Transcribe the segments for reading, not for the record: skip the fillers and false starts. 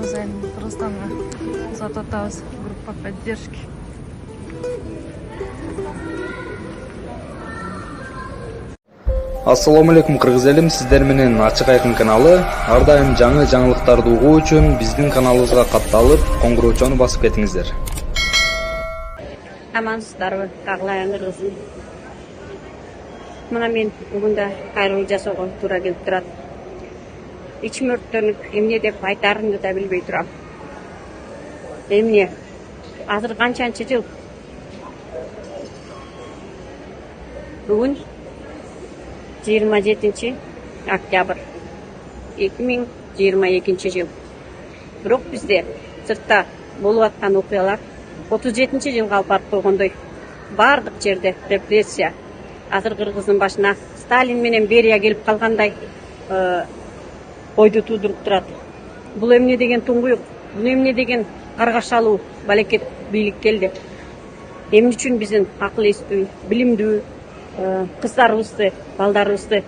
Рузайны Кыргызстанга зат атабыз. Группа поддержки. Ассаламу алейкум кыргыз элим, сиздер менен Ачык Айкын каналы. Ар дайым жаңы жаңылыктарды угуу үчүн биздин каналыбызга катталып, коңгуроочону басып кетиңиздер. Амансыздарбы, Кагылайын кыргызым. Мына мен бүгүн да кайрылуу жасоого туура келип турат. Ичим өрттөнүп, эмне деп айтаарымды да билбей турам. Эмне? Азыр канчанчы жыл? Бүгүн 27 октябрь 2022 жыл. Бирок бизде сыртта болуп аткан окуялар 37 жылга алып барып койгондой. Бардык жерде репрессия. Азыр Кыргыздын башына Сталин менен Берия келип калгандай ойду туудуруп турат. Бул эмне деген туңгуюк? Бул эмне деген каргашалуу балекет бийлик келди? Эмне үчүн биздин акыл эстүү, билимдүү кыздарыбызды, балдарыбызды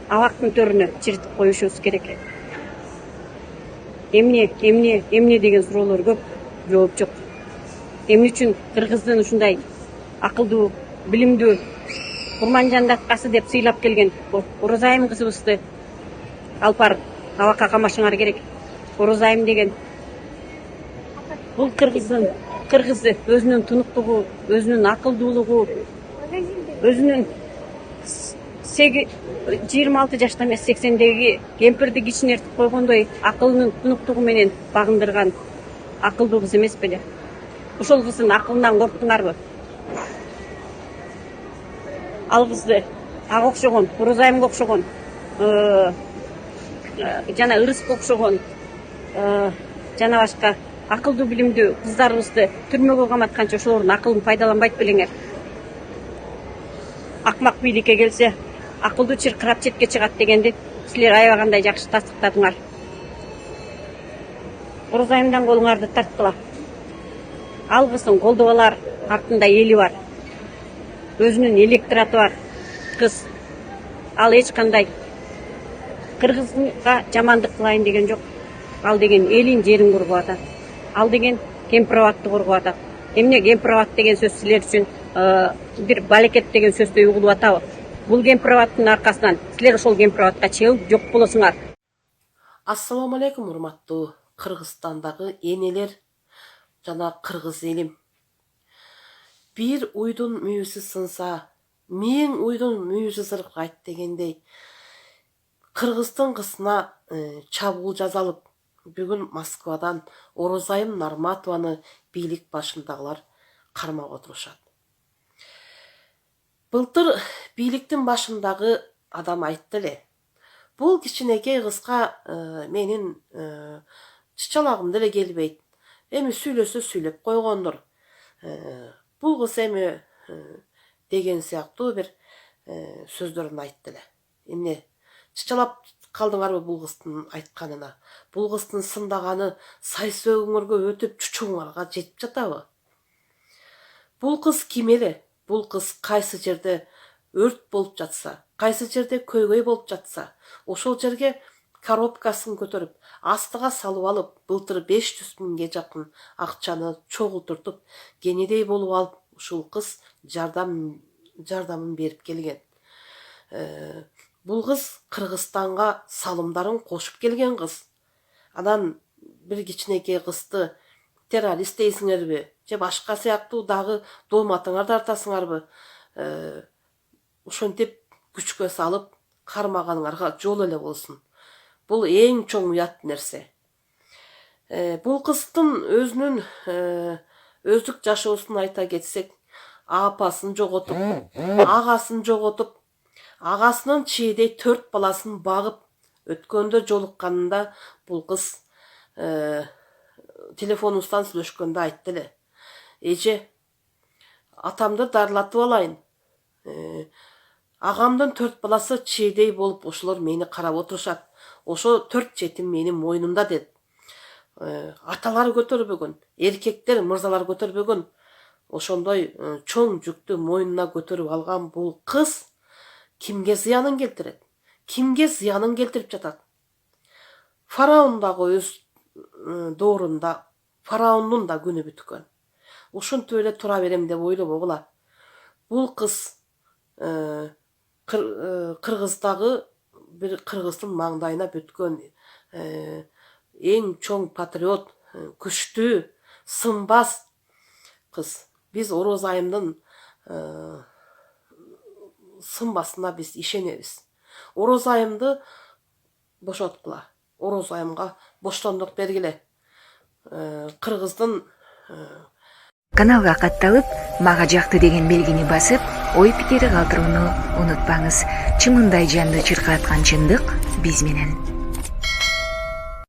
абактын төрүнө чиритип коюшубуз керек? Эмне деген суроолор көп, жооп жок. Эмне үчүн Кыргыздын ушундай акылдуу, билимдүү Курманжан даткасы деп сыйлап келген Орозайым кызыбызды алып барып абакка камашыңар керек? Орозайым деген бул кыргызды өзүнүн тунуктугу, өзүнүн акылдуулугу, өзүнүн 26 жашта эмес 80деги кемпирди кичинертип койгондой акылынын тунуктугу менен багындырган акылдуу кыз эмес беле? Ошол кыздын акылынан корктуңарбы? Ал кызды ага окшогон, Орозайымга окшогон, жана Ырыска окшогон, жана башка акылдуу билимдүү кыздарыбызды түрмөгө каматканча ошолордун акылын пайдаланбайт белеңер? Акмак бийликке келсе, акылдуу чыркырап четке чыгат дегенди силер аябагандай жакшы тастыктадыңар. Орозайымдан колуңарды тарткыла. Ал кыздын колдоп алар артында эли бар. Өзүнүн электораты бар кыз. Ал эч кандай Кыргызга жамандык кылайын деген жок. Ал деген элин жерин коргоп атат. Ал деген кемпирабадты коргоп атат. Эмне кемпирабад деген сөз силер үчүн бир балекет деген сөздөй угулуп атабы? Бул кемпирабадтын аркасынан силер ошол кемпирабадка чыгып жок болосуңар. Ассаламу алейкум, урматтуу Кыргызстандагы энелер жана кыргыз элим. Бир уйдун мүйүзү сынса, 1000 уйдун мүйүзү зыркырайт дегендей, Кыргыздын кызына чабуул жасалып, бүгүн Москвадан Орозайым Нарматованы бийлик башындагылар кармап отурушат. Былтыр бийликтин башындагы адам айтты эле, бул кичинекей кызга менин чычалагым деле келбейт. Эми сүйлөсө сүйлөп койгондур. Бул кыз эми деген сыяктуу бир сөздөрүн айтты эле. Эмне чычалап калдыңарбы бул кыздын айтканына? Бул кыздын сындаганы сайсөөгүңөргө өтүп чучуңарга жетип жатабы? Бул кыз ким эле? Бул кыз кайсы жерде өрт болуп жатса, кайсы жерде көйгөй болуп жатса, ошол жерге коробкасын көтөрүп, астыга салып алып, былтыр 500 миңге жакын акчаны чогултуртуп, кенедей болуп алып, ушул кыз жардамын берип келген. Бул кыз Кыргызстанга салымдарын кошуп келген кыз. Анан бир кичинекей кызды террорист дейсиңерби, же башка сыяктуу дагы дооматыңар тартасыңарбы? Ошентип күчкө салып кармаганыңарга жол эле болсун. Бул эң чоң уят нерсе. Бул кыздын өзүнүн өздүк жашоосун айта кетсек, апасын жоготуп, агасын жоготуп, агасынын чийдей 4 баласын багып өткөндө жолукканында бул кыз телефонубуздан сүйлөшкөндө айтты эле. Эже, атамды дарылатып алайын. Агамдын 4 баласы чийдей болуп, ошолор мени карап отурушат. Ошо 4 жетим менин мойнумда дед. Аталар көтөрбөгөн, эркектер, мырзалар көтөрбөгөн. Ошондой чоң жүктү мойнуна көтөрүп алган бул кыз кимге зыянын келтирет? Кимге зыянын келтирип жатат? фараон дагы өз доорунда фараондун да күнү бүткөн. Ушинтип эле тура берем деп ойлобогула. Бул кыз Кыргыздагы бир кыргыздын маңдайына бүткөн эң чоң патриот, күчтүү, сынбас кыз. Біз Ороз айымдын сынбасына біз ишенебиз. Ороз айымды бошоткула. Ороз айымга боштондук бергиле. Кыргыздын Каналга катталып, мага жакты деген белгини басып, ой пикири калтырууну унутпаңыз. Чымындай жанды чыркаткан чындык биз менен.